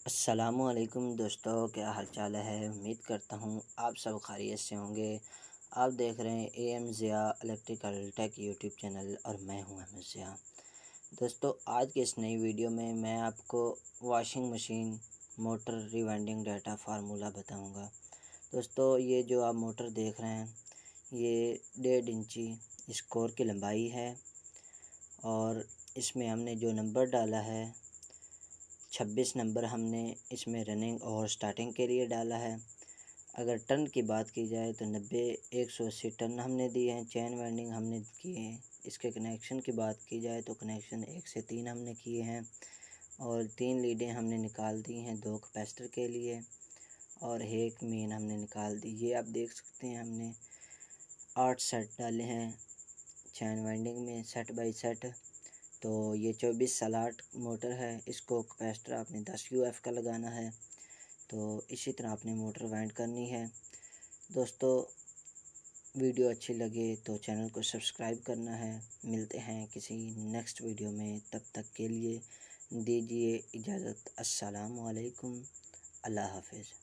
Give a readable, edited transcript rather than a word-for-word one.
अस्सलामुअलैकुम दोस्तों, क्या हाल चाल है। उम्मीद करता हूँ आप सब खैरियत से होंगे। आप देख रहे हैं AM Zia electrical tech YouTube channel और मैं हूँ अहमद ज़िया। दोस्तों, आज के इस नई वीडियो में मैं आपको washing machine motor rewinding data formula बताऊँगा। दोस्तों, ये जो आप मोटर देख रहे हैं ये 1.5 इंची इस कोर की लंबाई है और इसमें हमने जो नंबर डाला है 26 नंबर हमने इसमें रनिंग और स्टार्टिंग के लिए डाला है। अगर टन की बात की जाए तो 90 180 टन हमने दिए हैं। चैन वाइंडिंग हमने किए हैं। इसके कनेक्शन की बात की जाए तो कनेक्शन 1 से 3 हमने किए हैं और 3 लीडें हमने निकाल दी हैं 2 कैपेसिटर के लिए और एक मेन हमने निकाल दी। ये आप देख सकते हैं हमने 8 सेट डाले हैं चैन वाइंडिंग में, सेट बाई सेट। तो ये 24 स्लॉट मोटर है। इसको कैपेसिटर आपने 10 UF का लगाना है। तो इसी तरह आपने मोटर वाइंड करनी है। दोस्तों, वीडियो अच्छी लगे तो चैनल को सब्सक्राइब करना है। मिलते हैं किसी नेक्स्ट वीडियो में, तब तक के लिए दीजिए इजाज़त। अस्सलामु अलैकुम, अल्लाह हाफ़िज़।